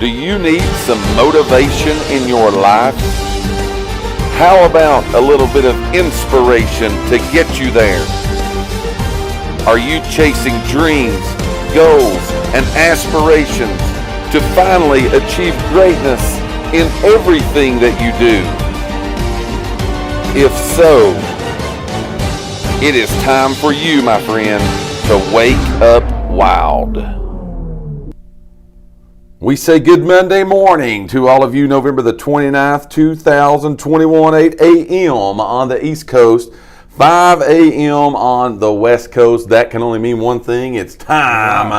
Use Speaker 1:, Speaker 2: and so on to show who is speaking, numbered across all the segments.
Speaker 1: Do you need some motivation in your life? How about a little bit of inspiration to get you there? Are you chasing dreams, goals, and aspirations to finally achieve greatness in everything that you do? If so, it is time for you, my friend, to wake up wild. We say good Monday morning to all of you, November the 29th, 2021, 8 a.m. on the East Coast, 5 a.m. on the West Coast. That can only mean one thing. It's time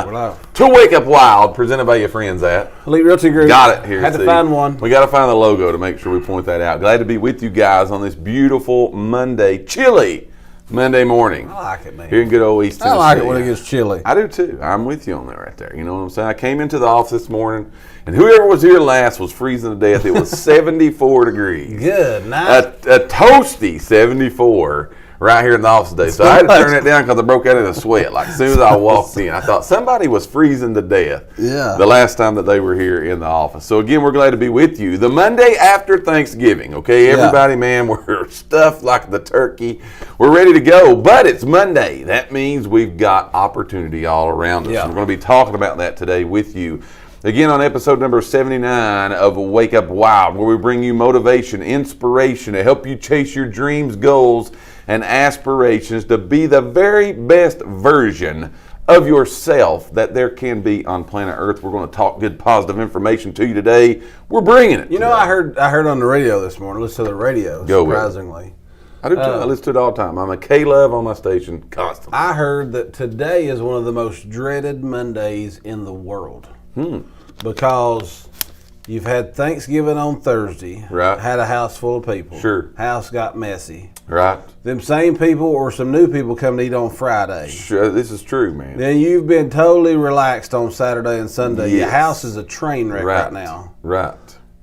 Speaker 1: to wake up wild, presented by your friends at
Speaker 2: Elite Realty Group.
Speaker 1: Got it here.
Speaker 2: Had to find one.
Speaker 1: We got to find the logo to make sure we point that out. Glad to be with you guys on this beautiful Monday, chilly Monday morning.
Speaker 2: I like it, man.
Speaker 1: Here in good old East Tennessee.
Speaker 2: I like it when it gets chilly.
Speaker 1: I do too. I'm with you on that right there. You know what I'm saying? I came into the office this morning, and whoever was here last was freezing to death. It was 74 degrees.
Speaker 2: Good, nice.
Speaker 1: A toasty 74 right here in the office today. So I had to turn it down because I broke out in a sweat. Like as soon as I walked in, I thought somebody was freezing to death.
Speaker 2: Yeah.
Speaker 1: The last time that they were here in the office. So again, we're glad to be with you. The Monday after Thanksgiving, okay? Everybody, man, we're stuffed like the turkey. We're ready to go, but it's Monday. That means we've got opportunity all around us.
Speaker 2: Yeah.
Speaker 1: And we're going to be talking about that today with you. Again, on episode number 79 of Wake Up Wild, where we bring you motivation, inspiration to help you chase your dreams, goals, and aspirations to be the very best version of yourself that there can be on planet Earth. We're going to talk good, positive information to you today. We're bringing it.
Speaker 2: You know, I heard on the radio this morning. Listen to the radio, surprisingly.
Speaker 1: I do too. I listen to it all the time. I'm a K-Love on my station constantly.
Speaker 2: I heard that today is one of the most dreaded Mondays in the world. Because you've had Thanksgiving on Thursday.
Speaker 1: Right.
Speaker 2: Had a house full of people.
Speaker 1: Sure.
Speaker 2: House got messy.
Speaker 1: Right.
Speaker 2: Them same people or some new people come to eat on Friday.
Speaker 1: Sure, this is true, man.
Speaker 2: Then you've been totally relaxed on Saturday and Sunday.
Speaker 1: Yes.
Speaker 2: Your house is a train wreck right now.
Speaker 1: Right.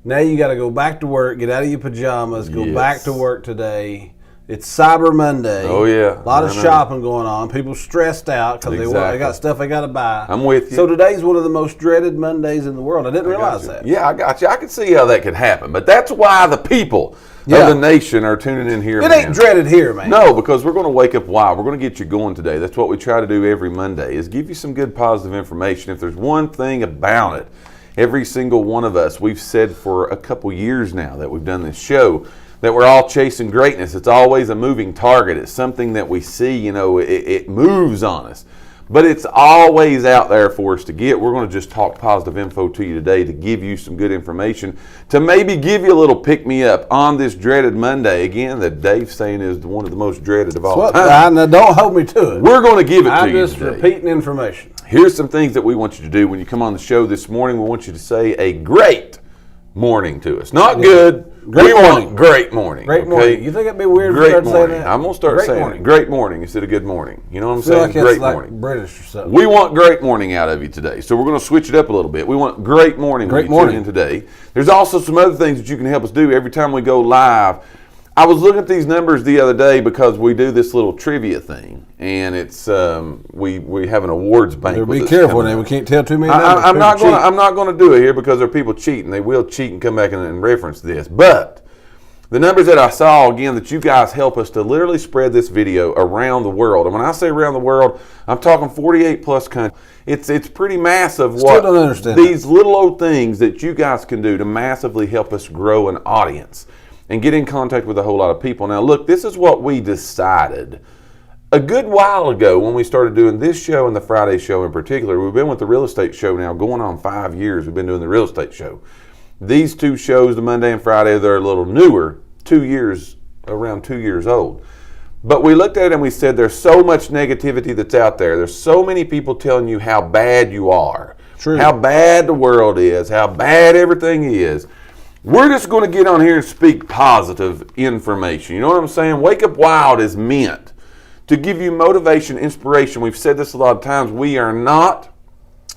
Speaker 2: Now you got to go back to work, get out of your pajamas, go
Speaker 1: Yes.
Speaker 2: back to work today. It's Cyber Monday.
Speaker 1: Oh, yeah.
Speaker 2: A lot of
Speaker 1: I know.
Speaker 2: shopping going on. People stressed out because they got stuff they got to buy.
Speaker 1: I'm with you.
Speaker 2: So today's one of the most dreaded Mondays in the world. I didn't realize that.
Speaker 1: Yeah, I got you. I can see how that could happen. But that's why the people of the nation are tuning in here,
Speaker 2: It
Speaker 1: man.
Speaker 2: ain't dreaded here, man.
Speaker 1: No, because we're going to wake up wild. We're going to get you going today. That's what we try to do every Monday, is give you some good positive information. If there's one thing about it, every single one of us, we've said for a couple years now that we've done this show, that we're all chasing greatness. It's always a moving target. It's something that we see, you know, it moves on us. But it's always out there for us to get. We're going to just talk positive info to you today to give you some good information, to maybe give you a little pick-me-up on this dreaded Monday. Again, that Dave's saying is one of the most dreaded of all time.
Speaker 2: Now don't hold me to it.
Speaker 1: We're going to give it to
Speaker 2: I'm
Speaker 1: you
Speaker 2: just
Speaker 1: today.
Speaker 2: repeating information.
Speaker 1: Here's some things that we want you to do when you come on the show this morning. We want you to say a great morning to us. Not good.
Speaker 2: Great
Speaker 1: we
Speaker 2: morning.
Speaker 1: want great morning.
Speaker 2: Great
Speaker 1: okay?
Speaker 2: morning. You think it'd be weird if
Speaker 1: Great
Speaker 2: you started saying
Speaker 1: morning.
Speaker 2: that?
Speaker 1: I'm going to start
Speaker 2: Great
Speaker 1: saying
Speaker 2: morning.
Speaker 1: it. Great morning instead of good morning. You know what I'm
Speaker 2: I feel
Speaker 1: saying?
Speaker 2: like
Speaker 1: Great
Speaker 2: it's like
Speaker 1: morning.
Speaker 2: British or something.
Speaker 1: We want great morning out of you today. So we're going to switch it up a little bit. We want great morning when you tune in today. There's also some other things that you can help us do every time we go live. I was looking at these numbers the other day because we do this little trivia thing, and it's we have an awards banquet.
Speaker 2: Be careful now. We can't tell too many numbers.
Speaker 1: I'm not going to do it here because there are people cheating. They will cheat and come back and reference this. But the numbers that I saw, again, that you guys help us to literally spread this video around the world. And when I say around the world, I'm talking 48 plus countries. It's pretty massive.
Speaker 2: Still don't understand
Speaker 1: these little old things that you guys can do to massively help us grow an audience and get in contact with a whole lot of people. Now, look, this is what we decided a good while ago when we started doing this show and the Friday show in particular. We've been with the real estate show now going on 5 years. We've been doing the real estate show. These two shows, the Monday and Friday, they're a little newer, around 2 years old. But we looked at it and we said there's so much negativity that's out there. There's so many people telling you how bad you are,
Speaker 2: True.
Speaker 1: how bad the world is, how bad everything is. We're just going to get on here and speak positive information. You know what I'm saying? Wake Up Wild is meant to give you motivation, inspiration. We've said this a lot of times. We are not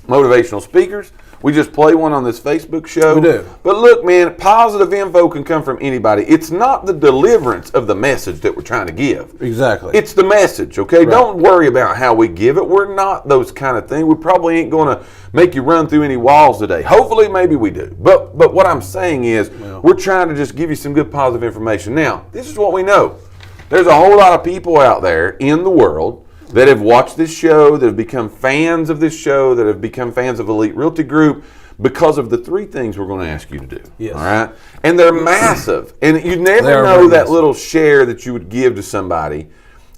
Speaker 1: motivational speakers. We just play one on this Facebook show.
Speaker 2: We do.
Speaker 1: But look, man, positive info can come from anybody. It's not the deliverance of the message that we're trying to give.
Speaker 2: Exactly.
Speaker 1: It's the message, okay? Right. Don't worry about how we give it. We're not those kind of things. We probably ain't going to make you run through any walls today. Hopefully, maybe we do. But what I'm saying is we're trying to just give you some good positive information. Now, this is what we know. There's a whole lot of people out there in the world that have watched this show, that have become fans of this show, that have become fans of Elite Realty Group because of the three things we're going to ask you to do.
Speaker 2: Yes.
Speaker 1: All right? And they're massive. And you never know that little share that you would give to somebody.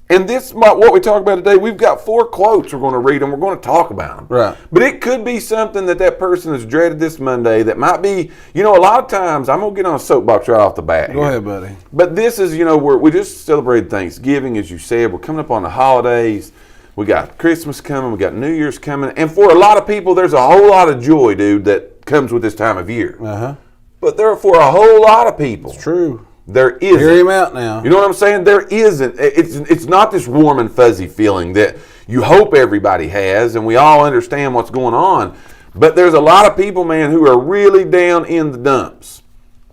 Speaker 1: And this, what we talk about today, we've got 4 quotes we're going to read and we're going to talk about them.
Speaker 2: Right.
Speaker 1: But it could be something that person has dreaded this Monday that might be, a lot of times, I'm going to get on a soapbox right off the bat.
Speaker 2: Go ahead, buddy.
Speaker 1: But this is, we just celebrated Thanksgiving, as you said. We're coming up on the holidays. We got Christmas coming. We got New Year's coming. And for a lot of people, there's a whole lot of joy, dude, that comes with this time of year.
Speaker 2: Uh-huh.
Speaker 1: But for a whole lot of people,
Speaker 2: it's true.
Speaker 1: There isn't.
Speaker 2: Hear him out now.
Speaker 1: You know what I'm saying? There isn't. It's not this warm and fuzzy feeling that you hope everybody has, and we all understand what's going on. But there's a lot of people, man, who are really down in the dumps.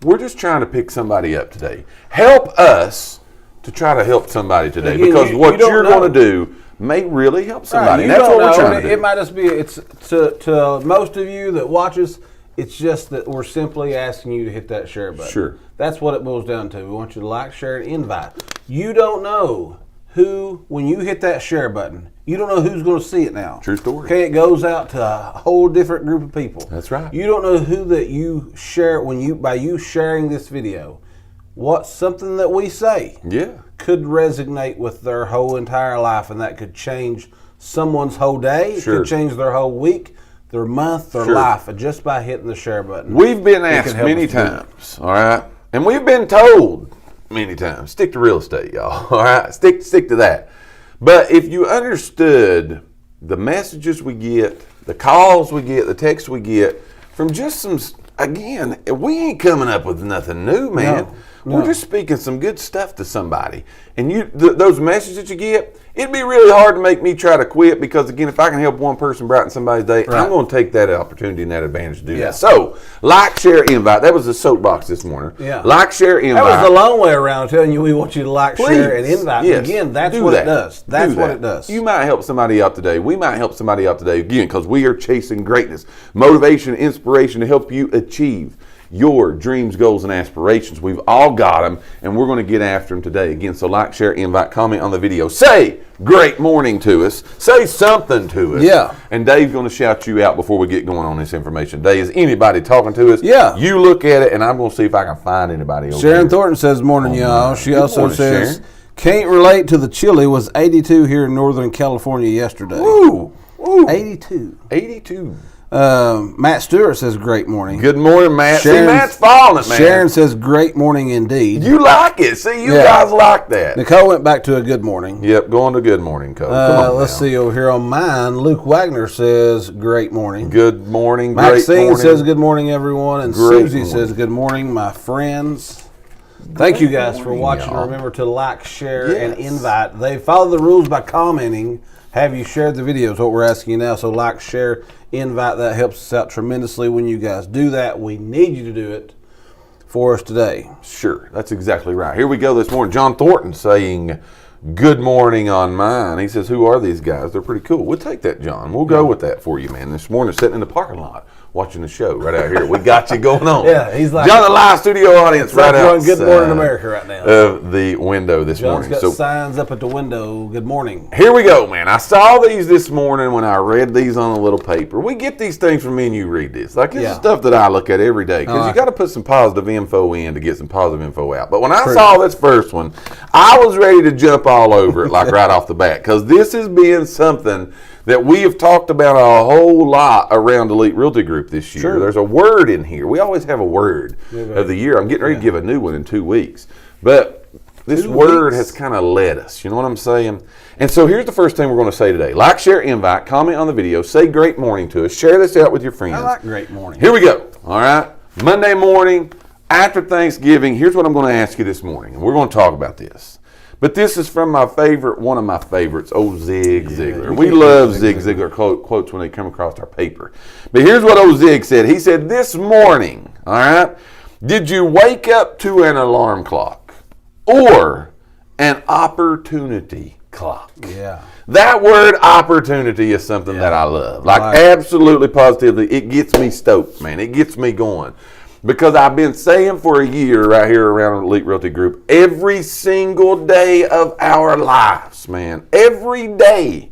Speaker 1: We're just trying to pick somebody up today. Help us to try to help somebody today,
Speaker 2: again,
Speaker 1: because what you're going to do may really help somebody.
Speaker 2: Right,
Speaker 1: and that's what we're trying to do.
Speaker 2: It might just be, it's to most of you that watch us, it's just that we're simply asking you to hit that share button.
Speaker 1: Sure.
Speaker 2: That's what it boils down to. We want you to like, share, and invite. You don't know who, when you hit that share button, you don't know who's going to see it now.
Speaker 1: True story.
Speaker 2: Okay, it goes out to a whole different group of people.
Speaker 1: That's right.
Speaker 2: You don't know who that you share by you sharing this video. What's something that we say could resonate with their whole entire life, and that could change someone's whole day.
Speaker 1: Sure.
Speaker 2: It could change their whole week, their month, their life, just by hitting the share button.
Speaker 1: We've been asked many times, all right? And we've been told many times, stick to real estate, y'all, all right? Stick to that. But if you understood the messages we get, the calls we get, the texts we get from just some, again, we ain't coming up with nothing new, man.
Speaker 2: No.
Speaker 1: We're just speaking some good stuff to somebody. And those messages that you get, it'd be really hard to make me try to quit, because, again, if I can help one person brighten somebody's day, I'm going to take that opportunity and that advantage to do that. So, like, share, invite. That was the soapbox this morning.
Speaker 2: Yeah.
Speaker 1: Like, share, invite.
Speaker 2: That was the long way around telling you we want you to like, share, and invite.
Speaker 1: Yes.
Speaker 2: Again, that's what it does. That's what it does.
Speaker 1: You might help somebody out today. We might help somebody out today, again, because we are chasing greatness. Motivation, inspiration to help you achieve your dreams, goals, and aspirations. We've all got them, and we're going to get after them today. Again, so like, share, invite, comment on the video. Say great morning to us. Say something to us.
Speaker 2: Yeah.
Speaker 1: And Dave's going to shout you out before we get going on this information. Dave, is anybody talking to us?
Speaker 2: Yeah.
Speaker 1: You look at it, and I'm going to see if I can find anybody over
Speaker 2: Sharon
Speaker 1: here.
Speaker 2: Thornton says, morning, y'all. She also
Speaker 1: morning,
Speaker 2: says,
Speaker 1: Sharon.
Speaker 2: Can't relate to the chili. Was 82 here in Northern California yesterday.
Speaker 1: Ooh.
Speaker 2: 82.
Speaker 1: 82.
Speaker 2: Matt Stewart says, great morning.
Speaker 1: Good morning, Matt.
Speaker 2: Sharon,
Speaker 1: See, Matt's following it, man.
Speaker 2: Sharon says, great morning indeed.
Speaker 1: You like it. See, you guys like that.
Speaker 2: Nicole went back to a good morning.
Speaker 1: Yep, going to good morning, Cole. Come on
Speaker 2: let's see over here on mine. Luke Wagner says, great morning.
Speaker 1: Good morning,
Speaker 2: Maxine
Speaker 1: great
Speaker 2: says, good morning, everyone. And
Speaker 1: Great
Speaker 2: Susie
Speaker 1: morning.
Speaker 2: says, good morning, my friends. Thank you guys for watching.
Speaker 1: y'all.
Speaker 2: Remember to like, share, and
Speaker 1: Yes.
Speaker 2: invite. They follow the rules by commenting. Have you shared the videos? What we're asking you now. So like, share, invite. That helps us out tremendously when you guys do that. We need you to do it for us today.
Speaker 1: Sure, that's exactly right. Here we go this morning. John Thornton saying, good morning on mine. He says, who are these guys? They're pretty cool. We'll take that, John. We'll go with that for you, man. This morning, sitting in the parking lot, watching the show right out here. We got you going on.
Speaker 2: Yeah, he's like
Speaker 1: John, the live studio audience right out.
Speaker 2: Good morning, America, right now.
Speaker 1: Of the window this
Speaker 2: John's
Speaker 1: morning.
Speaker 2: got signs up at the window. Good morning.
Speaker 1: Here we go, man. I saw these this morning when I read these on a little paper. We get these things from me and you read this. Like, this is stuff that I look at every day, because you got to put some positive info in to get some positive info out. But when I saw this first one, I was ready to jump all over it, like right off the bat, because this has been something that we have talked about a whole lot around Elite Realty Group this year.
Speaker 2: Sure.
Speaker 1: There's a word in here. We always have a word of the year. I'm getting ready to give a new one in 2 weeks. But this word has kind of led us. You know what I'm saying? And so here's the first thing we're going to say today. Like, share, invite, comment on the video, say great morning to us, share this out with your friends.
Speaker 2: I like great morning.
Speaker 1: Here we go. All right. Monday morning, after Thanksgiving, here's what I'm going to ask you this morning. And we're going to talk about this. But this is from one of my favorites, old Zig Ziglar. We love Zig Ziglar quotes when they come across our paper. But here's what old Zig said. He said, this morning, all right, did you wake up to an alarm clock or an opportunity clock?
Speaker 2: Yeah.
Speaker 1: That word opportunity is something that I love. Absolutely positively, it gets me stoked, man. It gets me going. Because I've been saying for a year right here around Elite Realty Group, every single day of our lives, man, every day,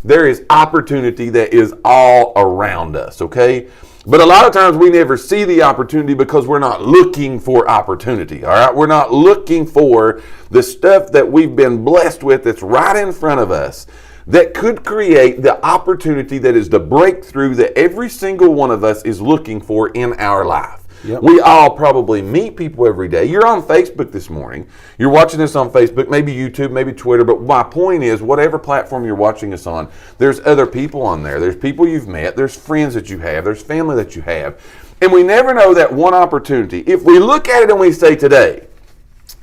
Speaker 1: there is opportunity that is all around us, okay? But a lot of times we never see the opportunity because we're not looking for opportunity, all right? We're not looking for the stuff that we've been blessed with that's right in front of us that could create the opportunity that is the breakthrough that every single one of us is looking for in our life. Yep. We all probably meet people every day. You're on Facebook this morning. You're watching this on Facebook, maybe YouTube, maybe Twitter. But my point is, whatever platform you're watching us on, there's other people on there. There's people you've met. There's friends that you have. There's family that you have. And we never know that one opportunity. If we look at it and we say today,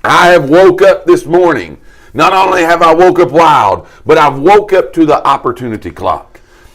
Speaker 1: I have woke up this morning. Not only have I woke up wild, but I've woke up to the opportunity clock.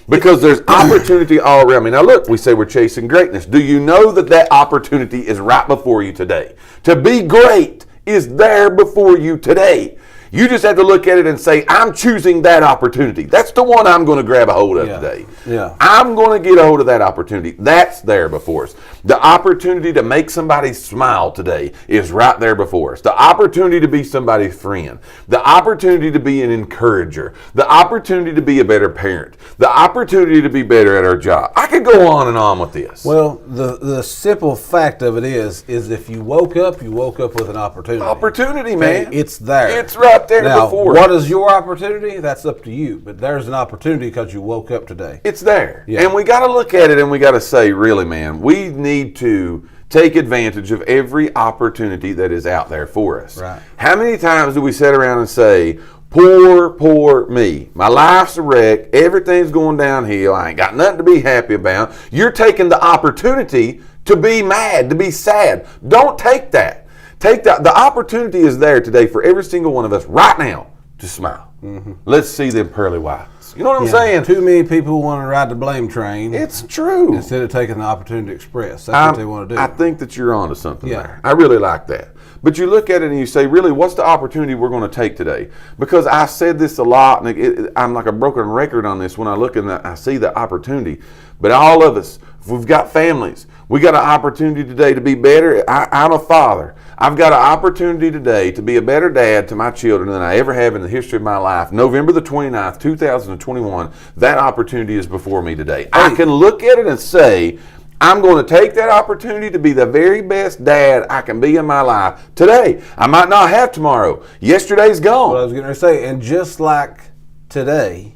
Speaker 1: Because there's opportunity all around me. Now look, we say we're chasing greatness. Do you know that that opportunity is right before you today? To be great is there before you today. You just have to look at it and say, I'm choosing that opportunity. That's the one I'm going to grab a hold of today.
Speaker 2: Yeah.
Speaker 1: I'm going to get a hold of that opportunity. That's there before us. The opportunity to make somebody smile today is right there before us. The opportunity to be somebody's friend. The opportunity to be an encourager. The opportunity to be a better parent. The opportunity to be better at our job. I could go on and on with this.
Speaker 2: Well, the simple fact of it is if you woke up with an opportunity.
Speaker 1: Opportunity, man.
Speaker 2: It's there.
Speaker 1: It's right there
Speaker 2: now,
Speaker 1: before.
Speaker 2: What is your opportunity? That's up to you. But there's an opportunity because you woke up today.
Speaker 1: It's there.
Speaker 2: Yeah.
Speaker 1: And we got to look at it and we got to say, really, man, we need to take advantage of every opportunity that is out there for us.
Speaker 2: Right.
Speaker 1: How many times do we sit around and say, poor me. My life's a wreck. Everything's going downhill. I ain't got nothing to be happy about. You're taking the opportunity to be mad, to be sad. Don't take that. Take that. The opportunity is there today for every single one of us right now to smile. Mm-hmm. Let's see them pearly whites. You know what I'm saying?
Speaker 2: Too many people want to ride the blame train.
Speaker 1: It's true.
Speaker 2: Instead of taking the opportunity to express. That's what they want to do.
Speaker 1: I think that you're onto something there. I really like that. But you look at it and you say, really, what's the opportunity we're going to take today? Because I said this a lot, and I'm like a broken record on this when I look and I see the opportunity. But all of us, if we've got families, we got an opportunity today to be better. I'm a father. I've got an opportunity today to be a better dad to my children than I ever have in the history of my life. November the 29th, 2021, that opportunity is before me today. I can look at it and say, I'm going to take that opportunity to be the very best dad I can be in my life today. I might not have tomorrow. Yesterday's gone.
Speaker 2: What I was going to say, and just like today,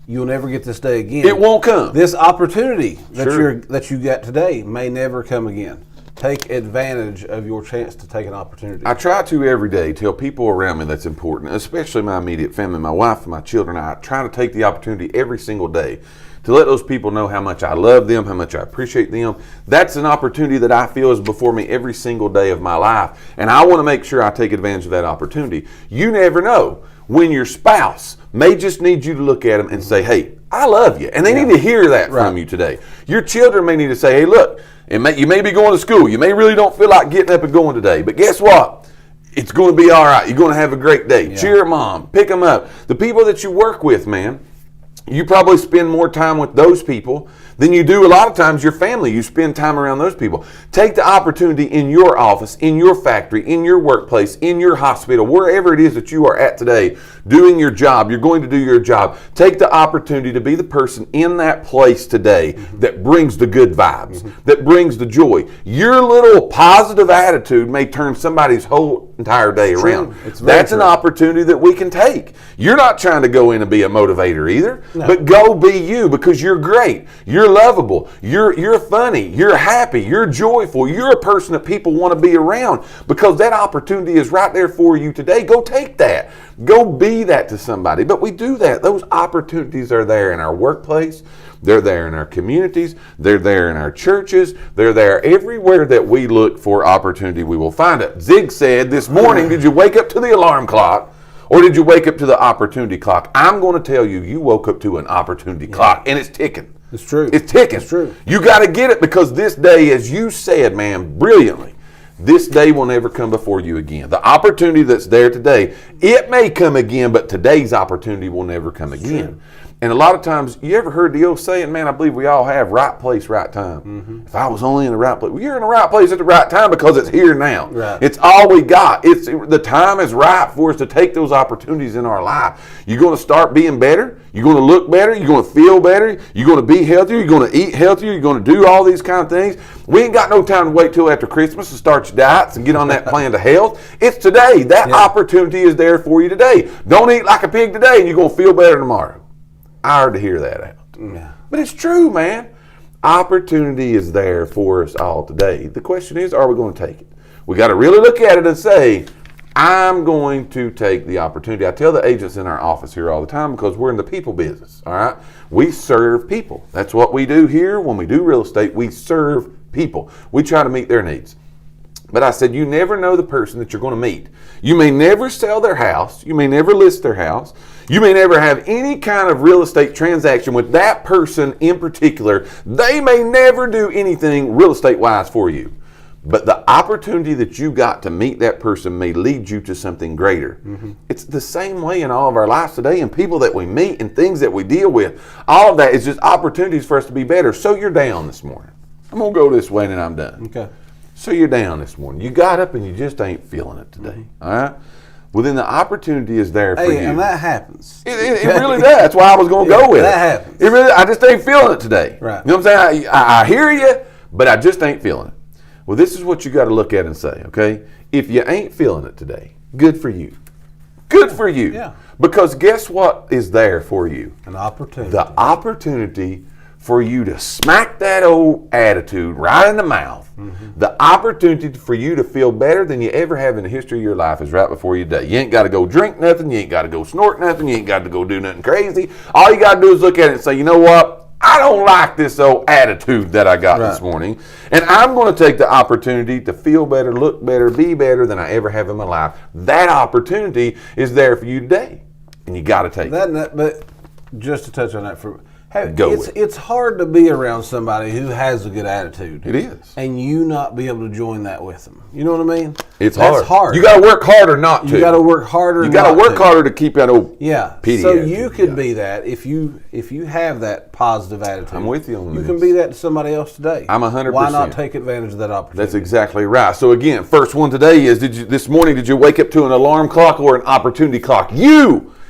Speaker 2: you'll never get this day again.
Speaker 1: It won't come.
Speaker 2: This opportunity that you got today may never come again. Take advantage of your chance to take an opportunity.
Speaker 1: I try to every day tell people around me that's important, especially my immediate family, my wife and my children. I try to take the opportunity every single day to let those people know how much I love them, how much I appreciate them. That's an opportunity that I feel is before me every single day of my life. And I want to make sure I take advantage of that opportunity. You never know when your spouse may just need you to look at them and say, hey, I love you. And they need to hear that from you today. Your children may need to say, hey, look, you may be going to school. You may really don't feel like getting up and going today. But guess what? It's going to be all right. You're going to have a great day. Yeah. Cheer mom. Pick them up. The people that you work with, man, you probably spend more time with those people than you do a lot of times your family. You spend time around those people. Take the opportunity in your office, in your factory, in your workplace, in your hospital, wherever it is that you are at today, doing your job. You're going to do your job. Take the opportunity to be the person in that place today that brings the good vibes, that brings the joy. Your little positive attitude may turn somebody's whole entire day around. That's an opportunity that we can take. You're not trying to go in and be a motivator either, but go be you because you're great. You're lovable. You're funny. You're happy. You're joyful. You're a person that people want to be around because that opportunity is right there for you today. Go take that. Go be that to somebody. But we do that. Those opportunities are there in our workplace. They're there in our communities. They're there in our churches. They're there everywhere that we look for opportunity, we will find it. Zig said this morning, did you wake up to the alarm clock Or did you wake up to the opportunity clock? I'm going to tell you, you woke up to an opportunity clock, and it's ticking.
Speaker 2: It's true.
Speaker 1: It's ticking.
Speaker 2: It's true.
Speaker 1: You got to get it, because this day, as you said, man, brilliantly, this day will never come before you again. The opportunity that's there today, it may come again, but today's opportunity will never come again.
Speaker 2: True.
Speaker 1: And a lot of times, you ever heard the old saying, man, I believe we all have right place, right time.
Speaker 2: Mm-hmm.
Speaker 1: If I was only in the right place. Well, you're in the right place at the right time, because it's here now.
Speaker 2: Right.
Speaker 1: It's all we got. The time is right for us to take those opportunities in our life. You're going to start being better. You're going to look better. You're going to feel better. You're going to be healthier. You're going to eat healthier. You're going to do all these kind of things. We ain't got no time to wait till after Christmas to start your diets and get on that plan to health. It's today. That opportunity is there for you today. Don't eat like a pig today, and you're going to feel better tomorrow. I heard to hear that out.
Speaker 2: Yeah.
Speaker 1: But it's true, man. Opportunity is there for us all today. The question is, are we going to take it? We got to really look at it and say, I'm going to take the opportunity. I tell the agents in our office here all the time, because we're in the people business, all right? We serve people. That's what we do here. When we do real estate, we serve people. We try to meet their needs. But I said, you never know the person that you're going to meet. You may never sell their house. You may never list their house. You may never have any kind of real estate transaction with that person in particular. They may never do anything real estate-wise for you. But the opportunity that you got to meet that person may lead you to something greater. Mm-hmm. It's the same way in all of our lives today, and people that we meet and things that we deal with. All of that is just opportunities for us to be better. So you're down this morning. I'm going to go this way and then I'm done.
Speaker 2: Okay.
Speaker 1: So you're down this morning. You got up and you just ain't feeling it today. All right? Well, then the opportunity is there for you.
Speaker 2: And that happens.
Speaker 1: It really does. That's why I was going to go with it.
Speaker 2: That happens.
Speaker 1: I just ain't feeling it today.
Speaker 2: Right.
Speaker 1: You know what I'm saying? I hear you, but I just ain't feeling it. Well, this is what you got to look at and say, okay? If you ain't feeling it today, good for you. Good for you.
Speaker 2: Yeah.
Speaker 1: Because guess what is there for you?
Speaker 2: An opportunity.
Speaker 1: The opportunity for you to smack that old attitude right in the mouth. Mm-hmm. The opportunity for you to feel better than you ever have in the history of your life is right before you die. You ain't got to go drink nothing. You ain't got to go snort nothing. You ain't got to go do nothing crazy. All you got to do is look at it and say, you know what? I don't like this old attitude that I got this morning. And I'm going to take the opportunity to feel better, look better, be better than I ever have in my life. That opportunity is there for you today. And you got to take it.
Speaker 2: But just to touch on that for
Speaker 1: it's
Speaker 2: hard to be around somebody who has a good attitude.
Speaker 1: It is.
Speaker 2: And you not be able to join that with them. You know what I mean?
Speaker 1: It's
Speaker 2: That's hard.
Speaker 1: You got to work harder not to.
Speaker 2: You got to work harder.
Speaker 1: You got to work harder to keep that old
Speaker 2: PD so you could be that if you have that positive attitude.
Speaker 1: I'm with you on this.
Speaker 2: You can be that to somebody else today.
Speaker 1: I'm 100%.
Speaker 2: Why not take advantage of that opportunity?
Speaker 1: That's exactly right. So again, first one today is, this morning, did you wake up to an alarm clock or an opportunity clock?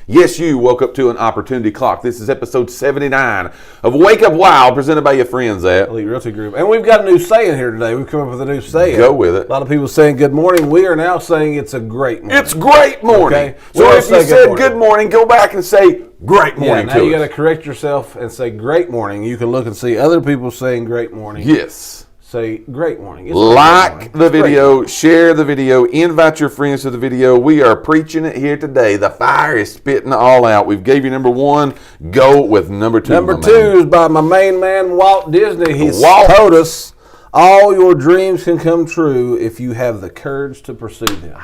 Speaker 1: Yes, you woke up to an opportunity clock. This is episode 79 of Wake Up Wild, presented by your friends at
Speaker 2: Elite Realty Group. And we've got a new saying here today. We've come up with a new saying.
Speaker 1: Go with it.
Speaker 2: A lot of people saying good morning. We are now saying it's a great morning.
Speaker 1: It's great morning. Okay? So if you said good morning, go back and say great morning
Speaker 2: now you got to correct yourself and say great morning. You can look and see other people saying great morning.
Speaker 1: Yes.
Speaker 2: Say great morning.
Speaker 1: Like the video, share the video, invite your friends to the video. We are preaching it here today. The fire is spitting all out. We've gave you number one. Go with number two.
Speaker 2: Number two is by my main man, Walt Disney. He's told us all your dreams can come true if you have the courage to pursue them.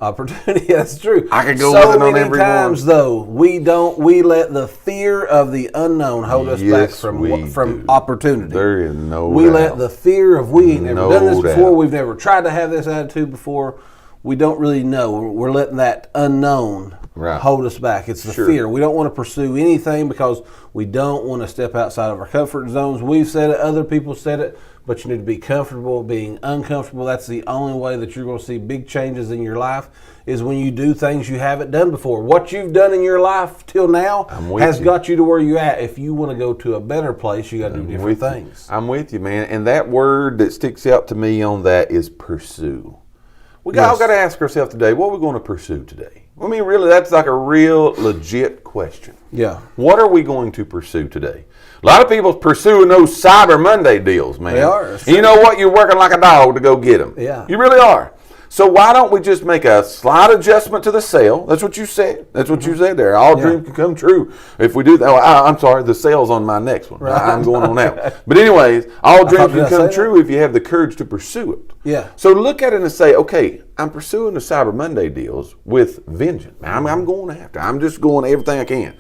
Speaker 2: Opportunity, that's true.
Speaker 1: I could go with it on every
Speaker 2: times, though, we let the fear of the unknown hold us back from opportunity.
Speaker 1: There is no
Speaker 2: We
Speaker 1: doubt.
Speaker 2: let the fear of we ain't never done this before. We've never tried to have this attitude before. We don't really know. We're letting that unknown hold us back. It's the fear. We don't want to pursue anything because we don't want to step outside of our comfort zones. We've said it. Other people said it. But you need to be comfortable being uncomfortable. That's the only way that you're going to see big changes in your life is when you do things you haven't done before. What you've done in your life till now has got you to where you're at. If you want to go to a better place, you got to do different things.
Speaker 1: I'm with you, man. And that word that sticks out to me on that is pursue. We all got to ask ourselves today, what are we going to pursue today? I mean, really, that's like a real legit question.
Speaker 2: Yeah.
Speaker 1: What are we going to pursue today? A lot of people pursuing those Cyber Monday deals, man.
Speaker 2: They are.
Speaker 1: And you know what? You're working like a dog to go get them.
Speaker 2: Yeah.
Speaker 1: You really are. So why don't we just make a slight adjustment to the sale? That's what you said. That's what you said there. All dreams can come true if we do that. I'm sorry, the sale's on my next one. Right. I'm going on that. But anyways, all dreams can come true if you have the courage to pursue it.
Speaker 2: Yeah.
Speaker 1: So look at it and say, okay, I'm pursuing the Cyber Monday deals with vengeance. I'm going after. I'm just going everything I can.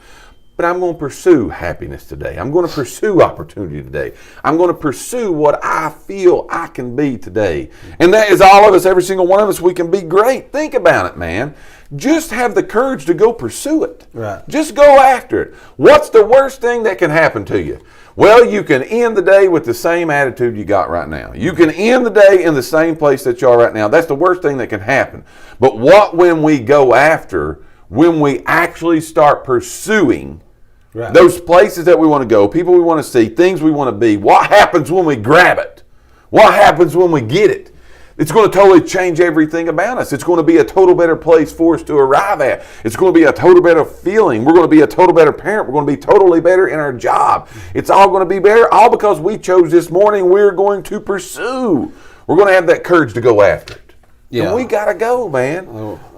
Speaker 1: But I'm going to pursue happiness today. I'm going to pursue opportunity today. I'm going to pursue what I feel I can be today. And that is all of us, every single one of us, we can be great. Think about it, man. Just have the courage to go pursue it.
Speaker 2: Right.
Speaker 1: Just go after it. What's the worst thing that can happen to you? Well, you can end the day with the same attitude you got right now. You can end the day in the same place that you are right now. That's the worst thing that can happen. But what when we go after, when we actually start pursuing those places that we want to go, people we want to see, things we want to be, what happens when we grab it? What happens when we get it? It's going to totally change everything about us. It's going to be a total better place for us to arrive at. It's going to be a total better feeling. We're going to be a total better parent. We're going to be totally better in our job. It's all going to be better, all because we chose this morning we're going to pursue. We're going to have that courage to go after it. Yeah. And we got to go, man.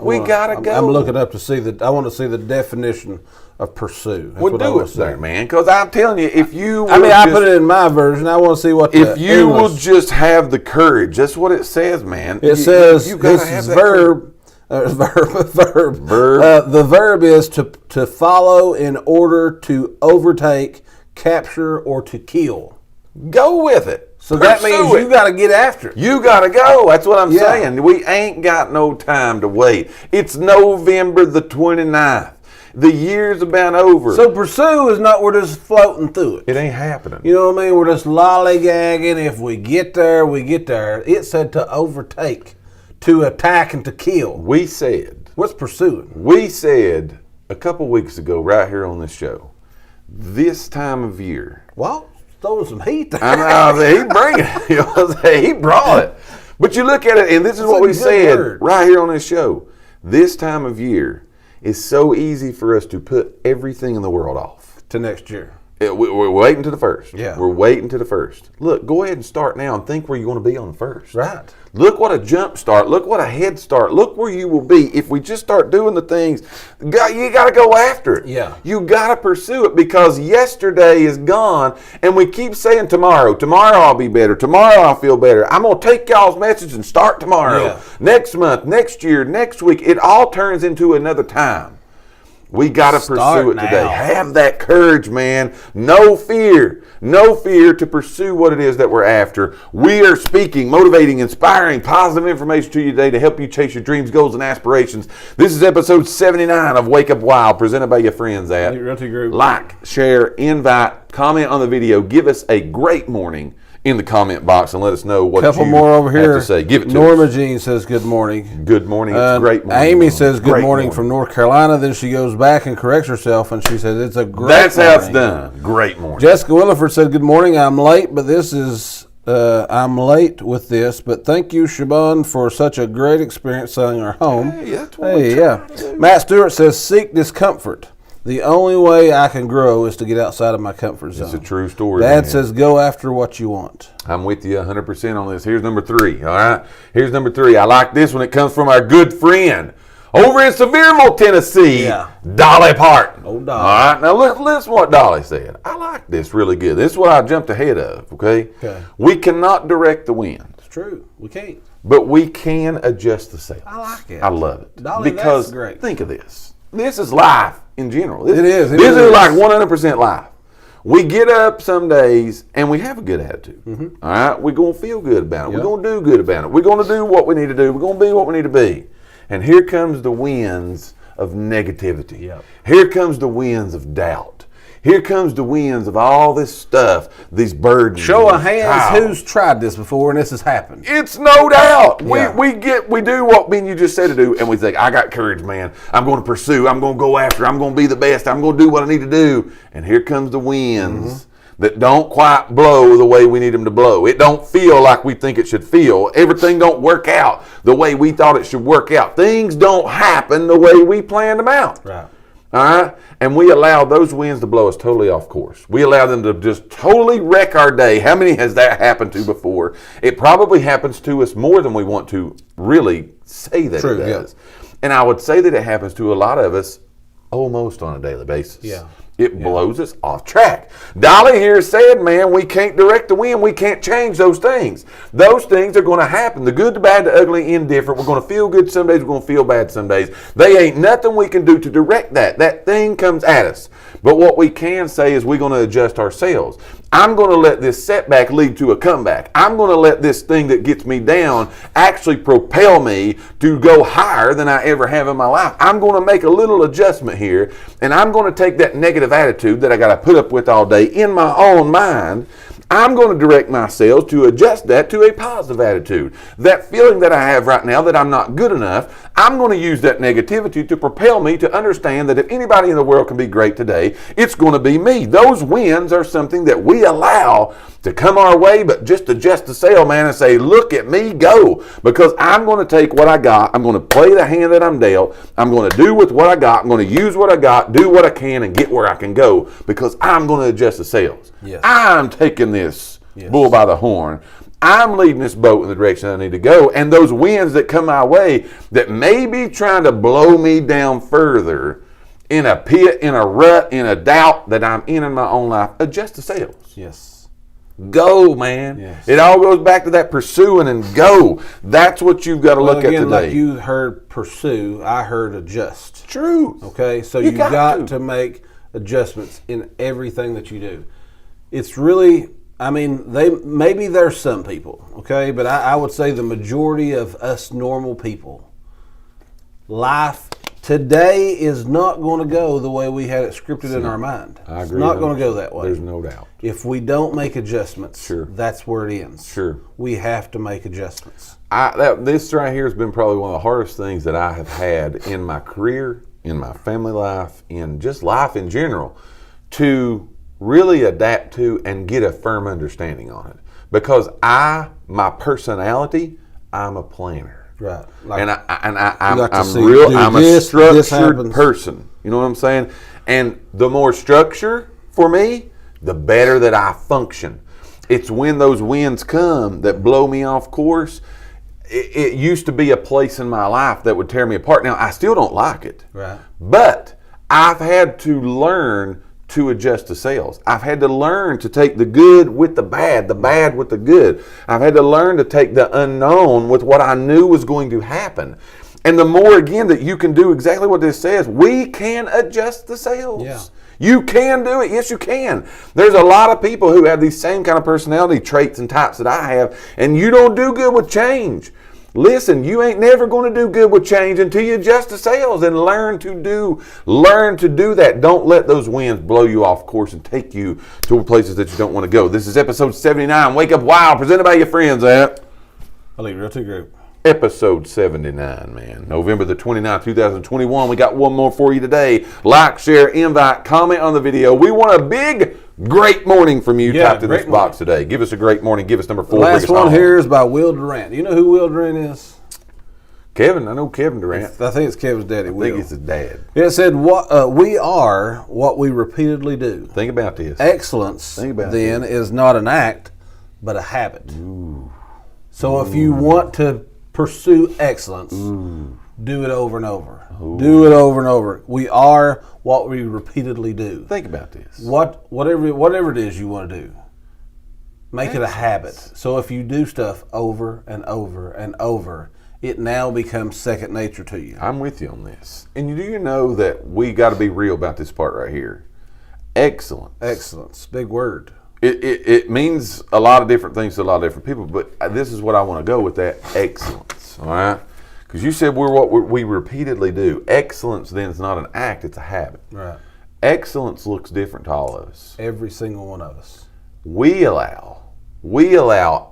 Speaker 1: We got to go.
Speaker 2: I'm looking up to see I want to see the definition of pursue.
Speaker 1: Well, do it there, man, because I'm telling you, if you
Speaker 2: I put it in my version. I want to see what
Speaker 1: if you will just have the courage. That's what it says, man.
Speaker 2: It says this verb. The verb is to follow in order to overtake, capture, or to kill.
Speaker 1: Go with it.
Speaker 2: So that means you got to get after it.
Speaker 1: You got to go. That's what I'm saying. We ain't got no time to wait. It's November the 29th. The year's about over.
Speaker 2: So pursue is not, we're just floating through it.
Speaker 1: It ain't happening.
Speaker 2: You know what I mean? We're just lollygagging. If we get there, we get there. It said to overtake, to attack, and to kill.
Speaker 1: We said.
Speaker 2: What's pursuing?
Speaker 1: We said a couple weeks ago right here on this show, this time of year.
Speaker 2: Well, throwing some heat there.
Speaker 1: I know, he bring it. He brought it. But you look at it, and this is what we said right here on this show. This time of year, it's so easy for us to put everything in the world off.
Speaker 2: To next year.
Speaker 1: We're waiting to the first.
Speaker 2: Yeah.
Speaker 1: We're waiting to the first. Look, go ahead and start now and think where you're going to be on the first.
Speaker 2: Right.
Speaker 1: Look what a jump start. Look what a head start. Look where you will be. If we just start doing the things, you got to go after it.
Speaker 2: Yeah.
Speaker 1: You got to pursue it because yesterday is gone and we keep saying tomorrow I'll be better. Tomorrow I'll feel better. I'm going to take y'all's message and start tomorrow.
Speaker 2: Yeah.
Speaker 1: Next month, next year, next week. It all turns into another time. We got to pursue it today. Have that courage, man. No fear. No fear to pursue what it is that we're after. We are speaking, motivating, inspiring, positive information to you today to help you chase your dreams, goals, and aspirations. This is episode 79 of Wake Up Wild, presented by your friends at
Speaker 2: Realty Group.
Speaker 1: Like, share, invite, comment on the video. Give us a great morning in the comment box and let us know what
Speaker 2: couple
Speaker 1: you
Speaker 2: more over here.
Speaker 1: have to say. Give it to
Speaker 2: Norma
Speaker 1: us.
Speaker 2: Jean says good morning.
Speaker 1: Good morning. It's a great morning.
Speaker 2: Amy says good morning from North Carolina. Then she goes back and corrects herself and she says it's a great
Speaker 1: That's
Speaker 2: morning.
Speaker 1: how it's done. Great morning.
Speaker 2: Jessica Williford said good morning. I'm late, but I'm late with this, but thank you, Shaban, for such a great experience selling our home.
Speaker 1: Hey, that's what we try to do.
Speaker 2: Matt Stewart says seek discomfort. The only way I can grow is to get outside of my comfort zone.
Speaker 1: It's a true story.
Speaker 2: Dad says go after what you want.
Speaker 1: I'm with you 100% on this. Here's number 3, all right? Here's number 3. I like this when it comes from our good friend over in Sevierville, Tennessee, Dolly Parton.
Speaker 2: Oh, Dolly.
Speaker 1: All right, now listen what Dolly said. I like this really good. This is what I jumped ahead of, okay? We cannot direct the wind.
Speaker 2: It's true. We can't.
Speaker 1: But we can adjust the sails.
Speaker 2: I like it.
Speaker 1: I love it.
Speaker 2: Dolly,
Speaker 1: because
Speaker 2: that's great.
Speaker 1: Think of this. This is life in general. This
Speaker 2: is
Speaker 1: like 100% life. We get up some days and we have a good attitude. Mm-hmm. All right? We're going to feel good about it. Yep. We're going to do good about it. We're going to do what we need to do. We're going to be what we need to be. And here comes the winds of negativity.
Speaker 2: Yep.
Speaker 1: Here comes the winds of doubt. Here comes the winds of all this stuff, these burdens.
Speaker 2: Show of hands who's tried this before and this has happened.
Speaker 1: It's no doubt. Yeah. We do what you just said to do, and we think, I got courage, man. I'm going to pursue. I'm going to go after. I'm going to be the best. I'm going to do what I need to do. And here comes the winds that don't quite blow the way we need them to blow. It don't feel like we think it should feel. Everything don't work out the way we thought it should work out. Things don't happen the way we planned them out.
Speaker 2: Right.
Speaker 1: All right? And we allow those winds to blow us totally off course. We allow them to just totally wreck our day. How many has that happened to before? It probably happens to us more than we want to really say that it does. Yeah. And I would say that it happens to a lot of us almost on a daily basis.
Speaker 2: Yeah.
Speaker 1: It blows us off track. Dolly here said, man, we can't direct the wind. We can't change those things. Those things are going to happen. The good, the bad, the ugly, indifferent. We're going to feel good some days. We're going to feel bad some days. They ain't nothing we can do to direct that. That thing comes at us. But what we can say is we're going to adjust ourselves. I'm going to let this setback lead to a comeback. I'm going to let this thing that gets me down actually propel me to go higher than I ever have in my life. I'm going to make a little adjustment here, and I'm going to take that negative attitude that I got to put up with all day in my own mind. I'm going to direct myself to adjust that to a positive attitude. That feeling that I have right now that I'm not good enough, I'm going to use that negativity to propel me to understand that if anybody in the world can be great today, it's going to be me. Those wins are something that we allow to come our way, but just adjust the sail, man, and say, look at me go. Because I'm going to take what I got. I'm going to play the hand that I'm dealt. I'm going to do with what I got. I'm going to use what I got, do what I can, and get where I can go because I'm going to adjust the sails.
Speaker 2: Yes.
Speaker 1: I'm taking this bull by the horn. I'm leading this boat in the direction I need to go. And those winds that come my way that may be trying to blow me down further in a pit, in a rut, in a doubt that I'm in my own life, adjust the sails.
Speaker 2: Yes.
Speaker 1: Go, man.
Speaker 2: Yes.
Speaker 1: It all goes back to that pursuing and go. That's what you've got to look at today.
Speaker 2: Like you heard pursue, I heard adjust.
Speaker 1: True.
Speaker 2: Okay, so you got to make adjustments in everything that you do. It's really, I mean, maybe there's some people, okay, but I would say the majority of us normal people, life today is not going to go the way we had it scripted in our mind.
Speaker 1: I agree.
Speaker 2: It's not going to go that way.
Speaker 1: There's no doubt.
Speaker 2: If we don't make adjustments, that's where it ends.
Speaker 1: Sure.
Speaker 2: We have to make adjustments.
Speaker 1: This right here has been probably one of the hardest things that I have had in my career, in my family life, in just life in general, to really adapt to and get a firm understanding on it. Because my personality, I'm a planner.
Speaker 2: Right.
Speaker 1: I'm a structured person. You know what I'm saying? And the more structure for me, the better that I function. It's when those winds come that blow me off course. It used to be a place in my life that would tear me apart. Now, I still don't like it.
Speaker 2: Right.
Speaker 1: But I've had to learn to adjust the sails. I've had to learn to take the good with the bad with the good. I've had to learn to take the unknown with what I knew was going to happen. And the more, again, that you can do exactly what this says, we can adjust the sails.
Speaker 2: Yeah.
Speaker 1: You can do it. Yes, you can. There's a lot of people who have these same kind of personality traits and types that I have, and you don't do good with change. Listen, you ain't never going to do good with change until you adjust the sails and learn to do that. Don't let those winds blow you off course and take you to places that you don't want to go. This is episode 79, Wake Up Wild, presented by your friends at
Speaker 2: Elite Realty Group.
Speaker 1: Episode 79, man. November the 29th, 2021. We got one more for you today. Like, share, invite, comment on the video. We want a big, great morning from you typed in this box today. Give us a great morning. Give us number 4.
Speaker 2: The last one here is by Will Durant. Do you know who Will Durant is?
Speaker 1: Kevin. I know Kevin Durant.
Speaker 2: I think it's Kevin's daddy, Will.
Speaker 1: I think it's his dad.
Speaker 2: It said, we are what we repeatedly do.
Speaker 1: Think about this.
Speaker 2: Excellence, is not an act, but a habit. Ooh. So if you want to pursue excellence, do it over and over. Ooh. Do it over and over. We are what we repeatedly do.
Speaker 1: Think about this.
Speaker 2: Whatever it is you want to do, make it a habit. So if you do stuff over and over and over, it now becomes second nature to you.
Speaker 1: I'm with you on this. And do you know that we got to be real about this part right here? Excellence.
Speaker 2: Excellence. Big word.
Speaker 1: It means a lot of different things to a lot of different people, but this is what I want to go with, that excellence, all right? Because you said we're what we repeatedly do. Excellence then is not an act, it's a habit.
Speaker 2: Right.
Speaker 1: Excellence looks different to all of us.
Speaker 2: Every single one of us.
Speaker 1: We allow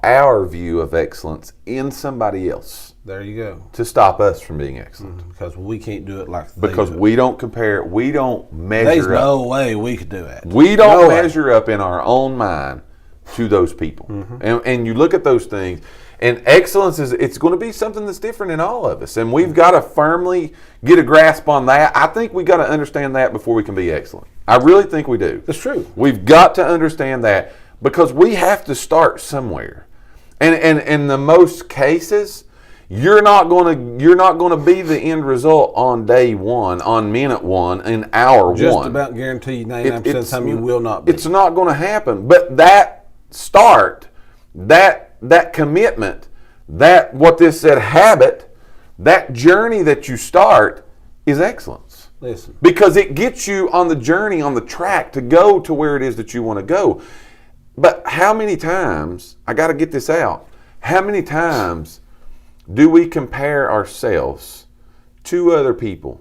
Speaker 1: our view of excellence in somebody else.
Speaker 2: There you go.
Speaker 1: To stop us from being excellent.
Speaker 2: Because we can't do it like
Speaker 1: they do. We don't compare, we don't measure
Speaker 2: There's
Speaker 1: up.
Speaker 2: no way we could do that.
Speaker 1: We don't measure up in our own mind to those people. And you look at those things, and excellence it's going to be something that's different in all of us. And we've got to firmly get a grasp on that. I think we got to understand that before we can be excellent. I really think we do.
Speaker 2: That's true.
Speaker 1: We've got to understand that because we have to start somewhere. And in the most cases, you're not going to be the end result on day one, on minute one, in hour
Speaker 2: Just
Speaker 1: one.
Speaker 2: Just about guarantee you 99% of the time you will not be.
Speaker 1: It's not going to happen. But that start, that commitment, that what this said habit, that journey that you start is excellence.
Speaker 2: Listen.
Speaker 1: Because it gets you on the journey, on the track to go to where it is that you want to go. But how many times, I got to get this out, how many times do we compare ourselves to other people?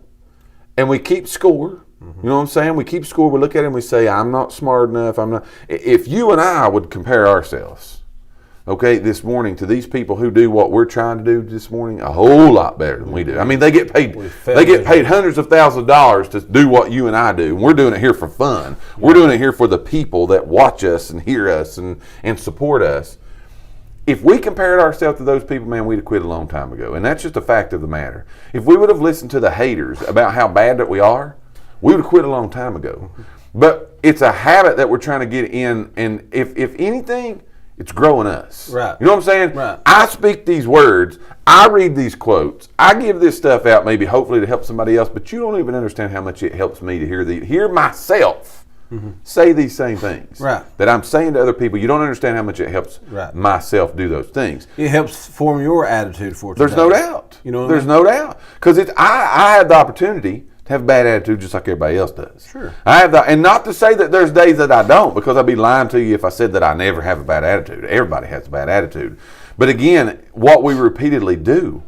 Speaker 1: And we keep score. You know what I'm saying? We keep score. We look at it and we say, I'm not smart enough. I'm not. If you and I would compare ourselves, okay, this morning to these people who do what we're trying to do this morning a whole lot better than we do. I mean, they get paid hundreds of thousands of dollars to do what you and I do. And we're doing it here for fun. We're doing it here for the people that watch us and hear us and support us. If we compared ourselves to those people, man, we'd have quit a long time ago. And that's just a fact of the matter. If we would have listened to the haters about how bad that we are, we would have quit a long time ago. But it's a habit that we're trying to get in. And if anything, it's growing us.
Speaker 2: Right.
Speaker 1: You know what I'm saying?
Speaker 2: Right.
Speaker 1: I speak these words. I read these quotes. I give this stuff out maybe hopefully to help somebody else. But you don't even understand how much it helps me to hear myself say these same things that I'm saying to other people. You don't understand how much it helps myself do those things.
Speaker 2: It helps form your attitude for today.
Speaker 1: There's no doubt.
Speaker 2: You know,
Speaker 1: there's no doubt, because I had the opportunity to have a bad attitude just like everybody else does.
Speaker 2: Sure.
Speaker 1: I have and not to say that there's days that I don't, because I'd be lying to you if I said that I never have a bad attitude. Everybody has a bad attitude. But again, what we repeatedly do,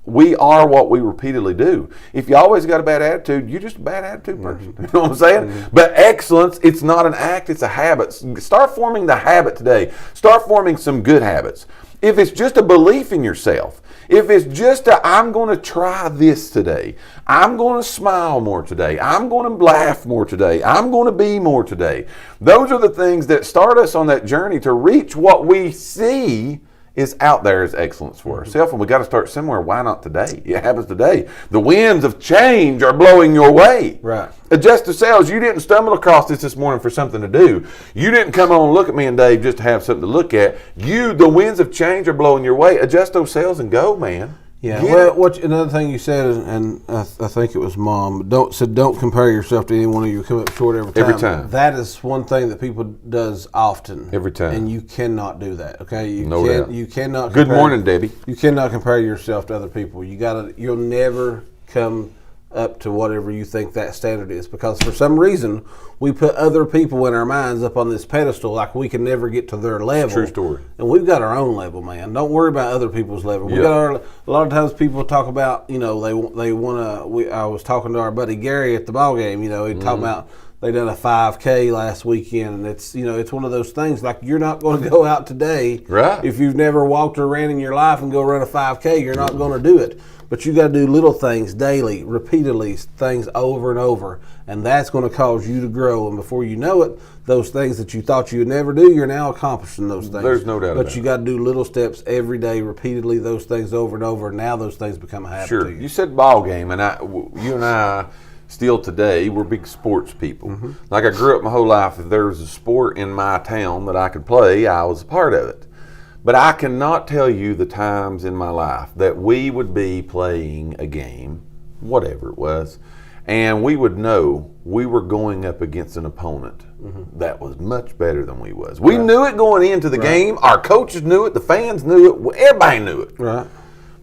Speaker 1: we are what we repeatedly do. If you always got a bad attitude, you're just a bad attitude person. You know what I'm saying? But excellence, it's not an act, it's a habit. Start forming the habit today. Start forming some good habits. If it's just a belief in yourself, if it's just I'm going to try this today, I'm going to smile more today, I'm going to laugh more today, I'm going to be more today. Those are the things that start us on that journey to reach what we see is out there as excellence for ourselves, and we got to start somewhere. Why not today? It happens today. The winds of change are blowing your way.
Speaker 2: Right.
Speaker 1: Adjust the sails. You didn't stumble across this morning for something to do. You didn't come on and look at me and Dave just to have something to look at. The winds of change are blowing your way. Adjust those sails and go, man.
Speaker 2: Yeah. Well, another thing you said, and I think it was Mom, don't compare yourself to anyone who you come up short every time.
Speaker 1: Every time.
Speaker 2: That is one thing that people does often.
Speaker 1: Every time.
Speaker 2: And you cannot do that. Okay.
Speaker 1: No doubt.
Speaker 2: You cannot.
Speaker 1: Good morning, Debbie.
Speaker 2: You cannot compare yourself to other people. You'll never come up to whatever you think that standard is, because for some reason we put other people in our minds up on this pedestal like we can never get to their level.
Speaker 1: True story.
Speaker 2: And we've got our own level, man. Don't worry about other people's level.
Speaker 1: Yep.
Speaker 2: A lot of times people talk about, they want to. I was talking to our buddy Gary at the ball game. He talking about they done a 5K last weekend, and it's it's one of those things like you're not going to go out today.
Speaker 1: Right.
Speaker 2: If you've never walked or ran in your life and go run a 5K, you're not going to do it. But you got to do little things daily, repeatedly, things over and over, and that's going to cause you to grow. And before you know it, those things that you thought you would never do, you're now accomplishing those things.
Speaker 1: There's no doubt about it.
Speaker 2: But you got to do little steps every day, repeatedly, those things over and over, and now those things become a habit
Speaker 1: Sure.
Speaker 2: to you.
Speaker 1: You said ball game, and you and I still today, we're big sports people. Like I grew up my whole life, if there was a sport in my town that I could play, I was a part of it. But I cannot tell you the times in my life that we would be playing a game, whatever it was, and we would know we were going up against an opponent that was much better than we was. We knew it going into the game. Our coaches knew it. The fans knew it. Everybody knew it.
Speaker 2: Right.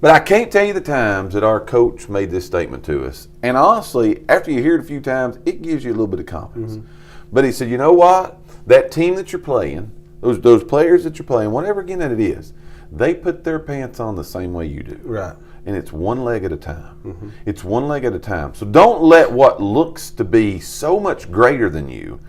Speaker 1: But I can't tell you the times that our coach made this statement to us. And honestly, after you hear it a few times, it gives you a little bit of confidence. But he said, you know what? That team that you're playing, those players that you're playing, whatever again that it is, they put their pants on the same way you do.
Speaker 2: Right.
Speaker 1: And it's one leg at a time. It's one leg at a time. So don't let what looks to be so much greater than you,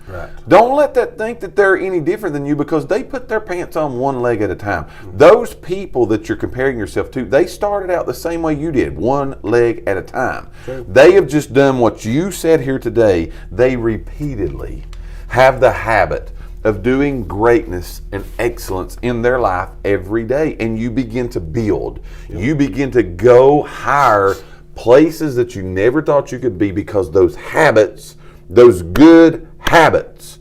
Speaker 1: don't let that think that they're any different than you, because they put their pants on one leg at a time. Those people that you're comparing yourself to, they started out the same way you did, one leg at a time. They have just done what you said here today. They repeatedly have the habit of doing greatness and excellence in their life every day. And you begin to build. Yep. You begin to go higher, places that you never thought you could be, because those habits, those good habits,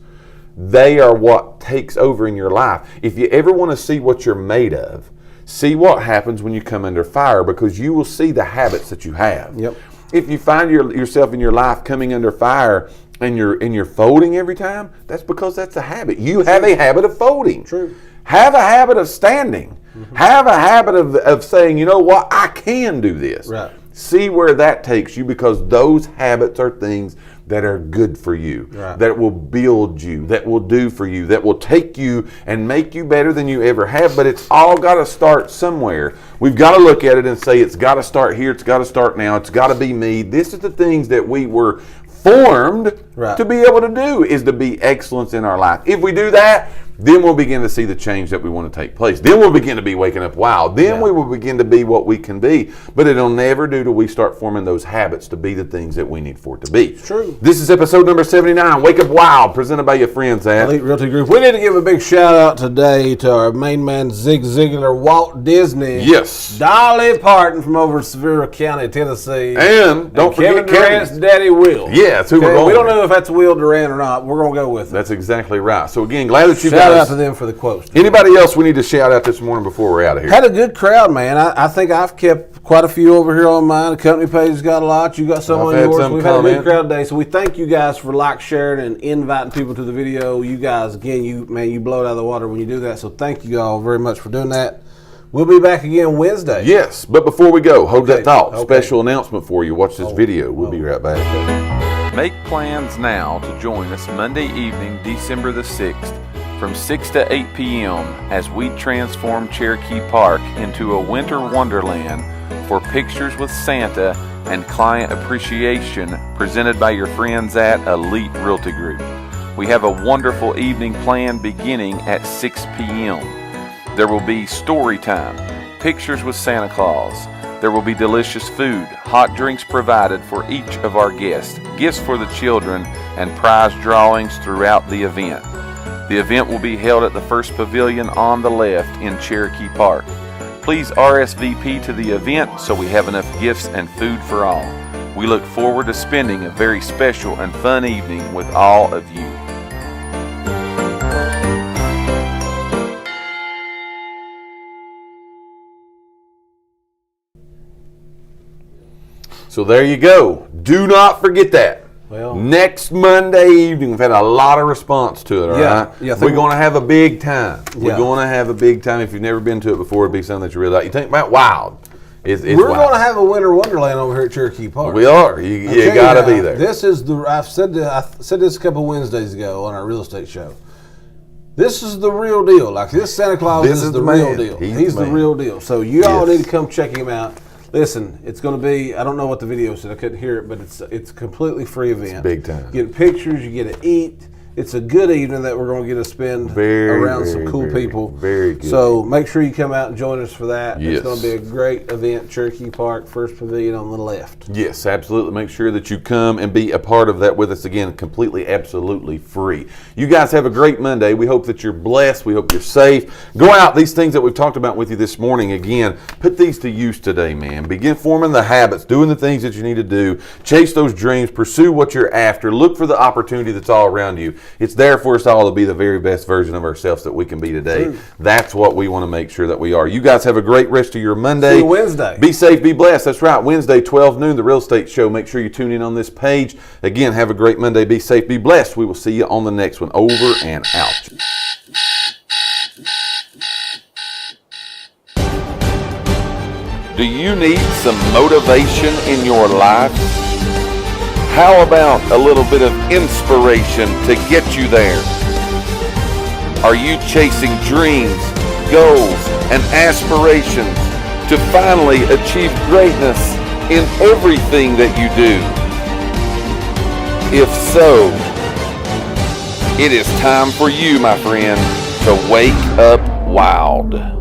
Speaker 1: they are what takes over in your life. If you ever want to see what you're made of, see what happens when you come under fire, because you will see the habits that you have.
Speaker 2: Yep.
Speaker 1: If you find yourself in your life coming under fire and you're folding every time, that's because that's a habit. You have a habit of folding.
Speaker 2: True.
Speaker 1: Have a habit of standing. Mm-hmm. Have a habit of saying, you know what, I can do this.
Speaker 2: Right.
Speaker 1: See where that takes you, because those habits are things that are good for you,
Speaker 2: right,
Speaker 1: that will build you, that will do for you, that will take you and make you better than you ever have. But it's all got to start somewhere. We've got to look at it and say, it's got to start here, it's got to start now, it's got to be me. This is the things that we were formed to be able to do, is to be excellence in our life. If we do that, then we'll begin to see the change that we want to take place. Then we'll begin to be waking up wild. Then we will begin to be what we can be. But it'll never do till we start forming those habits to be the things that we need for it to be.
Speaker 2: True.
Speaker 1: This is episode number 79, Wake Up Wild, presented by your friends at
Speaker 2: Elite Realty Group. We need to give a big shout out today to our main man, Zig Ziglar, Walt Disney.
Speaker 1: Yes.
Speaker 2: Dolly Parton from over Sevier County, Tennessee.
Speaker 1: And don't forget
Speaker 2: Kevin Durant's daddy, Will.
Speaker 1: Yeah, that's who we're going
Speaker 2: We don't
Speaker 1: with.
Speaker 2: know if that's Will Durant or not. We're going to go with it.
Speaker 1: That's exactly right. So again, glad that you
Speaker 2: Shout
Speaker 1: guys.
Speaker 2: out to them for the quotes.
Speaker 1: Anybody else we need to shout out this morning before we're out of here?
Speaker 2: Had a good crowd, man. I think I've kept quite a few over here on mine. The company page's got a lot. You got some on yours. We've had a good crowd today. So we thank you guys for sharing, and inviting people to the video. You guys, again, you blow it out of the water when you do that. So thank you all very much for doing that. We'll be back again Wednesday.
Speaker 1: Yes, but before we go, hold that thought. Special announcement for you. Watch this video. We'll be right back. Make plans now to join us Monday evening, December the 6th, from 6 to 8 p.m. as we transform Cherokee Park into a winter wonderland for Pictures with Santa and client appreciation, presented by your friends at Elite Realty Group. We have a wonderful evening planned beginning at 6 p.m. There will be story time, pictures with Santa Claus. There will be delicious food, hot drinks provided for each of our guests, gifts for the children, and prize drawings throughout the event. The event will be held at the first pavilion on the left in Cherokee Park. Please RSVP to the event so we have enough gifts and food for all. We look forward to spending a very special and fun evening with all of you. So there you go. Do not forget that.
Speaker 2: Well,
Speaker 1: next Monday evening, we've had a lot of response to it, all right?
Speaker 2: Yeah,
Speaker 1: we're going to have a big time. We're going to have a big time. If you've never been to it before, it'll be something that you really like. You think about wild. We're
Speaker 2: going to have a winter wonderland over here at Cherokee Park.
Speaker 1: We are. You got to be there.
Speaker 2: This is I said this a couple Wednesdays ago on our real estate show. This is the real deal. Like, this Santa Claus is the real deal. He's the real deal. So you all need to come check him out. Listen, it's going to be, I don't know what the video said, I couldn't hear it, but it's a completely free event.
Speaker 1: It's big time.
Speaker 2: You get pictures, you get to eat. It's a good evening that we're going to get to spend around some cool people.
Speaker 1: Very good.
Speaker 2: So make sure you come out and join us for that.
Speaker 1: Yes.
Speaker 2: It's going to be a great event, Cherokee Park, first pavilion on the left.
Speaker 1: Yes, absolutely. Make sure that you come and be a part of that with us. Again, completely, absolutely free. You guys have a great Monday. We hope that you're blessed. We hope you're safe. Go out. These things that we've talked about with you this morning, again, put these to use today, man. Begin forming the habits, doing the things that you need to do. Chase those dreams. Pursue what you're after. Look for the opportunity that's all around you. It's there for us all to be the very best version of ourselves that we can be today.
Speaker 2: True.
Speaker 1: That's what we want to make sure that we are. You guys have a great rest of your Monday.
Speaker 2: See you Wednesday.
Speaker 1: Be safe, be blessed. That's right. Wednesday, 12 noon, the Real Estate Show. Make sure you tune in on this page. Again, have a great Monday. Be safe, be blessed. We will see you on the next one. Over and out. Do you need some motivation in your life? How about a little bit of inspiration to get you there? Are you chasing dreams, goals, and aspirations to finally achieve greatness in everything that you do? If so, it is time for you, my friend, to wake up wild.